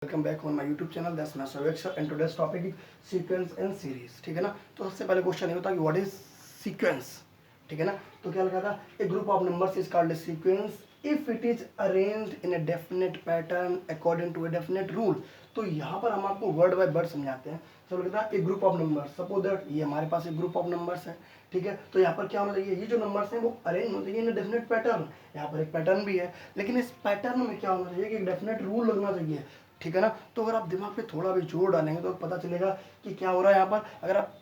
Welcome back on my YouTube channel that's my सर्वेक्षर and today's topic is sequence and series. ठीक है ना। तो सबसे पहले क्वेश्चन ये होता है कि व्हाट इज सीक्वेंस। ठीक है ना। तो क्या लिखा था, a group of numbers is called a sequence if it is arranged in a definite pattern according to a definite rule. तो यहाँ पर हम आपको वर्ड बाय वर्ड समझाते हैं। तो लिखा था a group of numbers, suppose that ये हमारे पास एक ग्रुप ऑफ नंबर्स है। ठीक है। तो यहाँ पर क्या होना चाहिए, ये जो नंबर्स हैं वो अरेंज होने चाहिए इन डेफिनेट पैटर्न। यहाँ पर एक पैटर्न भी है, लेकिन इस पैटर्न में क्या होना चाहिए कि एक डेफिनेट रूल लगना चाहिए। ठीक है ना। तो अगर आप दिमाग पे थोड़ा भी जोर डालेंगे तो पता चलेगा कि क्या हो रहा है यहाँ पर। अगर आप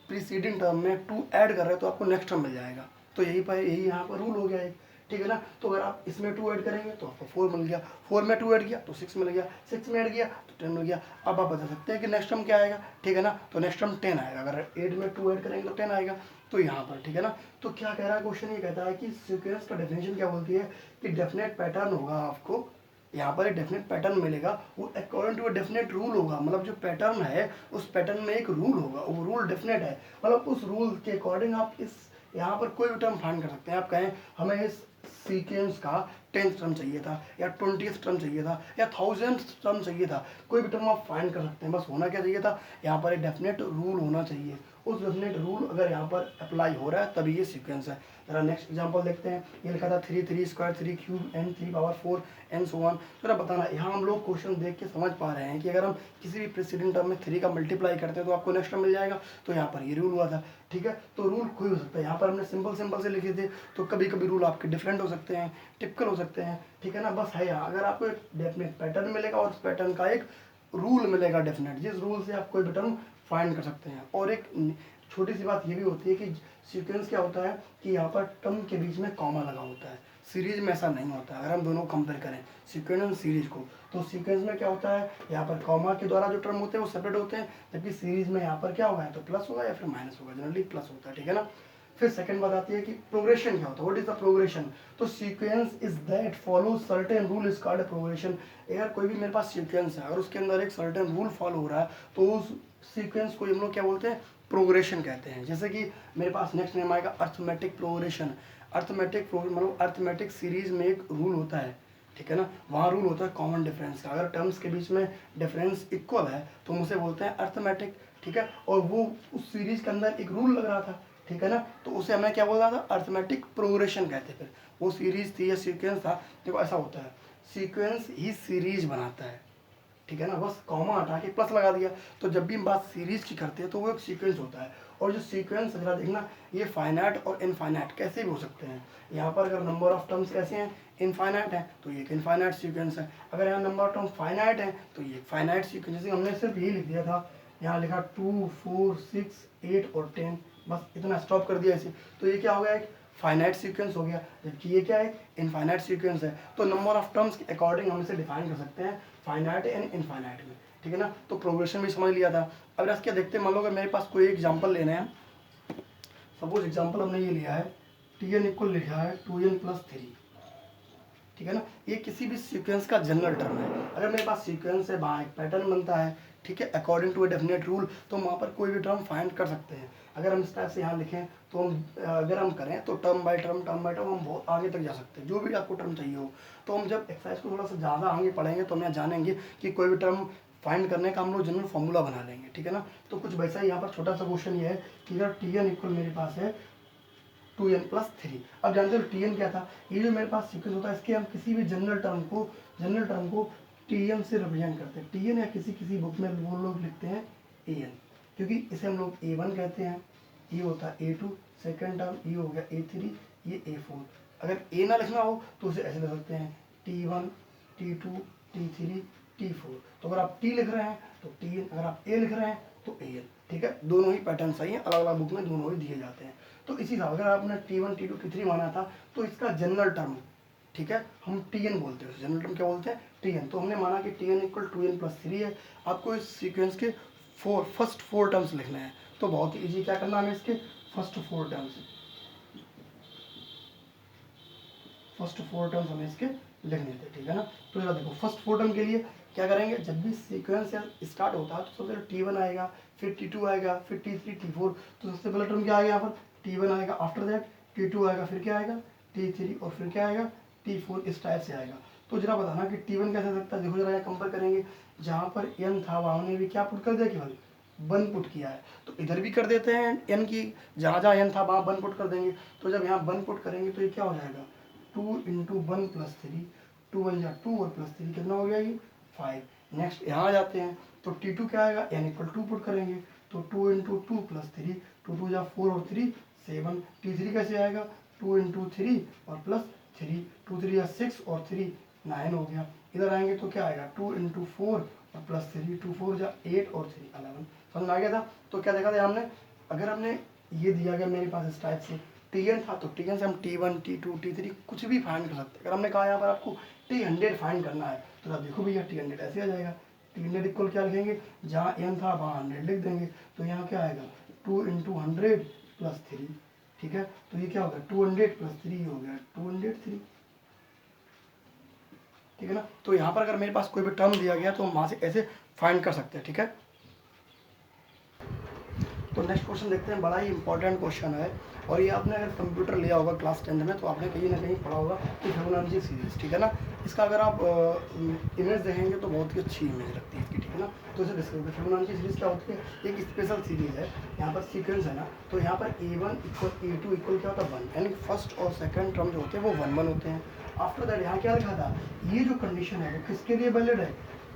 प्रीसीडिंग टर्म में टू ऐड कर रहे हैं तो आपको नेक्स्ट टर्म मिल जाएगा। तो यही यहाँ पर रूल हो गया एक। ठीक है ना। तो अगर आप इसमें टू ऐड करेंगे तो आपको 4 मिल गया, 4 में 2 ऐड किया तो 6 मिल गया, 6 में ऐड किया तो 10 मिल गया। अब आप बता सकते हैं कि नेक्स्ट टर्म क्या आएगा। ठीक है ना। तो नेक्स्ट टर्म 10 आएगा। अगर 8 में 2 ऐड करेंगे तो 10 आएगा। तो यहाँ पर ठीक है ना। तो क्या कह रहा है क्वेश्चन, ये कहता है कि सीक्वेंस का डेफिनेशन क्या बोलती है कि डेफिनेट पैटर्न होगा, आपको यहाँ पर एक डेफिनेट पैटर्न मिलेगा, वो according to a definite rule होगा। मतलब जो पैटर्न है उस पैटर्न में एक रूल होगा, वो रूल डेफिनेट है। मतलब उस रूल के अकॉर्डिंग आप इस यहाँ पर कोई भी टर्म फाइंड कर सकते हैं। आप कहें हमें इस सीक्वेंस का 10th टर्म चाहिए था या 20th टर्म चाहिए था या 1000th टर्म चाहिए था, कोई भी टर्म आप फाइंड कर सकते हैं। बस होना क्या चाहिए था, यहाँ पर एक डेफिनेट रूल होना चाहिए। उस डेफिनेट रूल अगर यहाँ पर अप्लाई हो रहा है तभी ये सीक्वेंस है। जरा नेक्स्ट एग्जांपल देखते हैं। ये लिखा था 3 3 square 3 cube and 3 power 4 and so on. जरा बताना, यहाँ हम लोग क्वेश्चन देख के समझ पा रहे हैं कि अगर हम किसी भी प्रेसिडेंट टर्म में 3 का मल्टीप्लाई करते हैं तो आपको नेक्स्ट टर्म मिल जाएगा। तो यहाँ पर ये रूल हुआ था। ठीक है। तो रूल कोई हो सकता है, यहाँ पर हमने सिंपल से लिखे थे, तो कभी कभी रूल आपके डिफरेंट हो सकते हैं, टिपिकल हो सकते हैं। ठीक है ना। बस है यहाँ, अगर आपको एक डेफिनेट पैटर्न मिलेगा और उस पैटर्न का एक रूल मिलेगा डेफिनेट, जिस रूल से आप कोई भी टर्म फाइंड कर सकते हैं। और एक छोटी सी बात ये भी होती है कि सीक्वेंस क्या होता है कि यहाँ पर टर्म के बीच में कॉमा लगा होता है। सीरीज में ऐसा नहीं होता। अगर हम दोनों कंपेयर करें सीक्वेंस एंड सीरीज को, तो सीक्वेंस में क्या होता है, यहाँ पर कॉमा के द्वारा जो टर्म होते हैं वो सेपरेट होते हैं, जबकि सीरीज में यहाँ पर क्या होगा, तो प्लस होगा या फिर माइनस होगा। जनरली प्लस होता है। ठीक है ना। फिर सेकंड बात आती है कि प्रोग्रेशन क्या होता है, व्हाट इज द प्रोग्रेशन। तो sequence is that follow certain rule is called progression. अगर कोई भी मेरे पास सीक्वेंस है, अगर उसके अंदर एक सर्टेन रूल फॉलो हो रहा है तो उस सीक्वेंस को हम लोग क्या बोलते हैं, प्रोग्रेशन कहते हैं। जैसे कि मेरे पास नेक्स्ट नेम आएगा अर्थमेटिक प्रोग्रेशन। अर्थमेटिक मतलब अर्थमेटिक सीरीज में एक रूल होता है। ठीक है ना। वहाँ रूल होता है कॉमन डिफरेंस का। अगर टर्म्स के बीच में डिफरेंस इक्वल है तो हम उसे बोलते हैं अर्थमेटिक। ठीक है। और वो उस सीरीज के अंदर एक रूल लग रहा था। ठीक है ना। तो उसे हमें क्या बोल रहा था, अर्थमेटिक प्रोग्रेशन कहते हैं। फिर वो सीरीज थी या सीक्वेंस था। देखो ऐसा होता है, सीक्वेंस ही सीरीज बनाता है। ठीक है ना। बस कॉमा हटा के प्लस लगा दिया। तो जब भी हम बात सीरीज की करते हैं तो वो एक सीक्वेंस होता है। और जो सीक्वेंस जरा देखना, ये फाइनाइट और इनफाइनाइट कैसे भी हो सकते हैं। यहाँ पर अगर नंबर ऑफ टर्म्स कैसे हैं, इनफाइनाइट है, तो ये एक इनफाइनाइट सीक्वेंस है। अगर यहाँ नंबर ऑफ टर्म्स फाइनाइट है तो ये एक फाइनाइट सीक्वेंस। जैसे हमने सिर्फ यही लिख दिया था, यहाँ लिखा 2 4 6 8 और 10, बस इतना स्टॉप कर दिया इसे। तो ये क्या हो गया, एक फाइनाइट सीक्वेंस हो गया, जबकि ये क्या है, इनफाइनाइट सीक्वेंस है। तो नंबर ऑफ टर्म्स के अकॉर्डिंग हम इसे डिफाइन कर सकते हैं फाइनाइट एंड इनफाइनाइट में। ठीक है ना। तो प्रोग्रेशन भी समझ लिया था। अब इसके देखते हैं, मान लो अगर मेरे पास कोई एग्जांपल लेना है। सपोज एग्जांपल हमने ये लिया है, tn इक्वल लिखा है 2n प्लस 3। ठीक है ना। ये किसी भी सीक्वेंस का जनरल टर्म है। अगर मेरे पास सीक्वेंस है, वहाँ एक पैटर्न बनता है। ठीक है। According to a definite rule, तो वहाँ पर कोई भी टर्म फाइंड कर सकते हैं। अगर हम इस टाइप से यहाँ लिखें तो अगर हम करें तो टर्म बाय टर्म हम बहुत आगे तक जा सकते हैं, जो भी आपको टर्म चाहिए हो। तो हम जब एक्सरसाइज को थोड़ा सा ज़्यादा आगे पढ़ेंगे तो हम यहाँ जानेंगे कि कोई भी टर्म फाइंड करने का हम लोग जनरल फॉर्मूला बना लेंगे। ठीक है ना। तो कुछ वैसा ही यहाँ पर छोटा सा क्वेश्चन ये है कि अगर tn इक्वल मेरे पास है 2n प्लस 3। अब जानते हो tn क्या था, ये जो मेरे पास सीक्वेंस होता है इसके हम किसी भी जनरल टर्म को tn से रिप्रेजेंट करते हैं। tn या किसी बुक में वो लोग लिखते हैं an, क्योंकि इसे हम लोग a1 कहते हैं, ये होता है a2, सेकेंड टर्म ये हो गया a3, ये a4। अगर a ना लिखना हो तो उसे ऐसे लिख सकते हैं t1 t2 t3 t4। तो अगर आप t लिख रहे हैं तो tn, अगर आप a लिख रहे हैं तो an। ठीक है। दोनों ही पैटर्न सही है, अलग अलग बुक में दोनों ही दिए जाते हैं। तो इसी तरह अगर आपने t1 t2 t3 माना था तो इसका जनरल टर्म, ठीक है, हम tn बोलते हैं। जनरल टर्म क्या बोलते हैं, tn। तो हमने माना कि tn इक्वल 2n प्लस 3 है। आपको इस सीक्वेंस के फर्स्ट 4 टर्म्स लिखने हैं। तो बहुत ही ईजी, क्या करना है, हमें इसके फर्स्ट 4 टर्म्स हमें इसके लिखने थे। ठीक है ना। तो जरा देखो, फर्स्ट 4 टर्म के लिए क्या करेंगे, जब भी सीक्वेंस स्टार्ट होता है तो सबसे पहले t1 आएगा, फिर t2 आएगा, फिर t3 t4। तो सबसे पहला टर्म क्या आएगा यहाँ पर, t1 आएगा, आफ्टर दैट t2 आएगा, फिर क्या आएगा t3, और फिर क्या आएगा t4। इस टाइप से आएगा। तो जरा बताना कि T1 कैसे हो सकता है। देखो जरा यहाँ कंपेयर करेंगे, जहाँ पर n था वहाँ ने भी क्या पुट कर दिया, केवल 1 पुट किया है। तो इधर भी कर देते हैं n की, जहाँ जहाँ n था वहाँ 1 पुट कर देंगे। तो जब यहाँ 1 पुट करेंगे तो ये क्या हो जाएगा, 2 × 1 + 3, 2 1 जा 2 और +3 कितना हो गया, ये 5। नेक्स्ट यहाँ आ जाते हैं तो T2 क्या आएगा, n = 2 पुट करेंगे तो 2 × 2 + 3, 2 2 जा 4 और 3 7। T3 कैसे आएगा, 2 × 3 और +3, 2 3 जा 6 और 3 9 हो गया। इधर आएंगे तो क्या आएगा, 2 × 4 और +3, 2 4 जा 8 और 3 11। समझ में आ गया था। तो क्या देखा था हमने, अगर हमने ये दिया गया मेरे पास इस टाइप से Tn था तो Tn से हम T1 T2 T3 कुछ भी फाइंड कर सकते हैं। अगर हमने कहा यहाँ पर आपको T100 फाइंड करना है तो आप देखो भैया T100 ऐसे आ जाएगा। T100 इक्वल क्या लिखेंगे, जहाँ n था वहाँ 100 लिख देंगे। तो यहाँ क्या आएगा, 2 × 100 + 3, ठीक है। तो ये क्या होगा, 200 + 3 हो गया 203, ठीक है ना। तो यहाँ पर अगर मेरे पास कोई भी टर्म दिया गया तो हम वहाँ से ऐसे फाइंड कर सकते हैं, ठीक है। तो नेक्स्ट क्वेश्चन देखते हैं, बड़ा ही इंपॉर्टेंट क्वेश्चन है और ये आपने अगर कंप्यूटर लिया होगा क्लास 10th में तो आपने कहीं ना कहीं पढ़ा होगा कि फिबोनाची सीरीज, ठीक है ना। इसका अगर आप इमेज देखेंगे तो बहुत ही अच्छी इमेज लगती है इसकी, ठीक है ना। तो इसे डिस्कस करते हैं। फिबोनाची सीरीज क्या होती है, एक स्पेशल सीरीज है। यहाँ पर सीक्वेंस है ना, तो यहाँ पर A1 = A2 = क्या होता है 1, यानी फर्स्ट और सेकंड टर्म जो होते हैं वो 1 1 होते हैं। आफ्टर दैट यहाँ क्या लिखा था, ये जो कंडीशन है वो किसके लिए वैलिड है,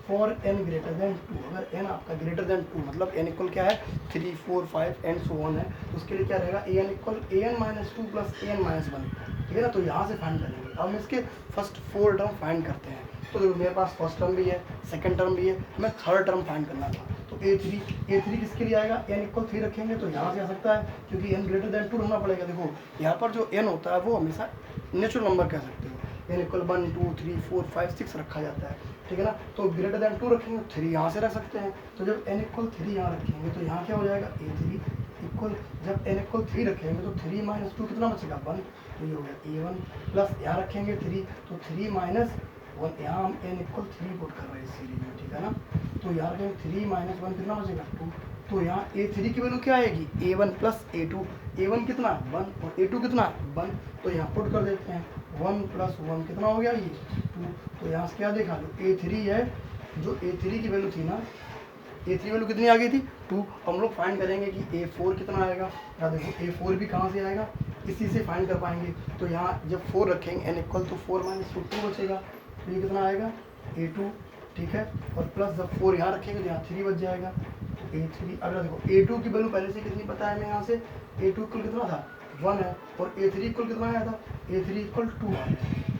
फॉर n > 2। अगर n आपका ग्रेटर देन 2 मतलब n इक्वल क्या है 3 4 5 एंड सो ऑन है, तो उसके लिए क्या रहेगा, an = an - 2 + an - 1, ठीक है ना। तो यहाँ से फाइंड करेंगे। अब हम इसके फर्स्ट 4 टर्म फाइंड करते हैं। तो देखो मेरे पास फर्स्ट टर्म भी है, सेकंड टर्म भी है, हमें थर्ड टर्म फाइंड करना था। तो a3 किसके लिए आएगा, n = 3 रखेंगे तो यहाँ से आ सकता है, क्योंकि n > 2 रखना पड़ेगा। देखो यहाँ पर जो n होता है वो हमेशा नेचुरल नंबर कह सकते हो, n = 1 2 3 4 5 6 रखा जाता है, ठीक है ना। तो ग्रेटर देन 2 रखेंगे, 3 यहाँ से रख सकते हैं। तो जब n = 3 यहाँ रखेंगे तो यहाँ क्या हो जाएगा, a3 इक्वल, जब n = 3 रखेंगे तो 3 - 2 कितना बचेगा 1, तो ये हो गया a1 प्लस यहाँ रखेंगे 3 तो 3 - 1, यहाँ हम n = 3 पुट कर रहे हैं इस सीरीज में, ठीक है ना। तो यहाँ रखेंगे 3 - 1 कितना बचेगा 2। तो यहाँ a3 की वैल्यू क्या आएगी, a1 + a2, a1 कितना 1 और a2 कितना 1, तो यहाँ पुट कर देते हैं 1 + 1 कितना हो गया, ये 2। तो यहाँ से क्या देखा, जो a3 है, जो a3 की वैल्यू थी ना, a3 वैल्यू कितनी आ गई थी 2। हम लोग फाइंड करेंगे कि a4 कितना आएगा। या देखो a4 भी कहाँ से आएगा, इसी से फाइंड कर पाएंगे। तो यहाँ जब 4 रखेंगे n = 4 - 2 बचेगा, तो ये कितना आएगा a2, ठीक है। और प्लस जब 4 यहाँ रखेंगे तो यहाँ 3 बच जाएगा, तो a3। अगर देखो a2 की वैल्यू पहले से कितनी पता है हमें, यहाँ से a2 इक्वल कितना था 1 है, और a3 इक्वल कितना आया था, a3 = 2 आ गया,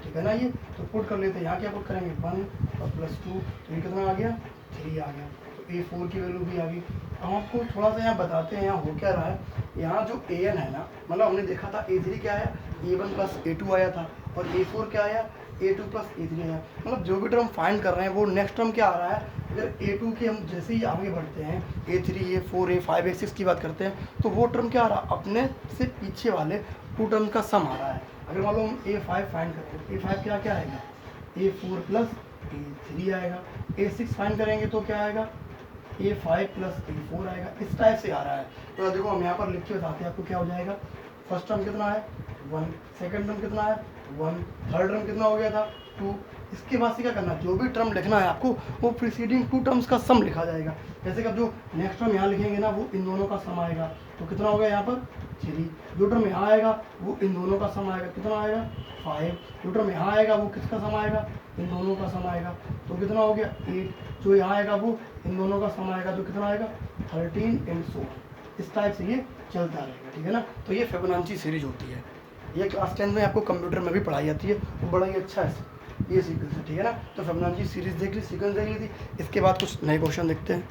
ठीक है ना। ये तो पुट कर लेते हैं, यहाँ क्या पुट करेंगे 1 और +2, तो ये कितना आ गया 3 आ गया। तो a4 की वैल्यू भी आ गई। हम आपको थोड़ा सा यहाँ बताते हैं यहाँ हो क्या रहा है। यहाँ जो an है ना, मतलब हमने देखा था a3 क्या आया, a1 + a2 आया था, और a4 क्या आया, a2 + a3 आया। मतलब जो भी टर्म फाइंड कर रहे हैं वो नेक्स्ट टर्म क्या आ रहा है। अगर a2 की हम जैसे ही आगे बढ़ते हैं, a3 a4 a5 a6 की बात करते हैं, तो वो टर्म क्या आ रहा है, अपने से पीछे वाले 2 टर्म का सम आ रहा है। अगर मान लो हम a5 फाइंड करें तो a5 क्या आएगा, a4 + a3 आएगा। a6 फाइंड करेंगे तो क्या आएगा, a5 + a4 आएगा। इस टाइप से आ रहा है। तो देखो हम यहाँ पर लिख के बताते हैं आपको क्या हो जाएगा। फर्स्ट टर्म कितना है 1, सेकंड टर्म कितना है 1, थर्ड टर्म कितना हो गया था 2। इसके बाद से क्या करना है, जो भी टर्म लिखना है आपको वो प्रीसीडिंग 2 टर्म्स का सम लिखा जाएगा। जैसे कि अब जो नेक्स्ट टर्म यहाँ लिखेंगे ना, वो इन दोनों का सम आएगा, तो कितना हो गया यहाँ पर 3। जो टर्म यहाँ आएगा वो इन दोनों का सम आएगा, कितना आएगा 5। जो टर्म यहाँ आएगा वो किसका सम आएगा, इन दोनों का सम आएगा, तो कितना हो गया 8। जो यहाँ आएगा वो इन दोनों का सम आएगा, तो कितना आएगा 13 एंड सो। इस टाइप से ये चलता रहेगा, ठीक है ना। तो ये फिबोनाची सीरीज होती है। ये क्लास 10 में आपको कंप्यूटर में भी पढ़ाई जाती है, वो बड़ा ही अच्छा है ये सीक्वेंस है, ठीक है ना। तो फिबोनाची सीरीज देख ली, सीक्वेंस देख ली थी। इसके बाद कुछ नए क्वेश्चन देखते हैं।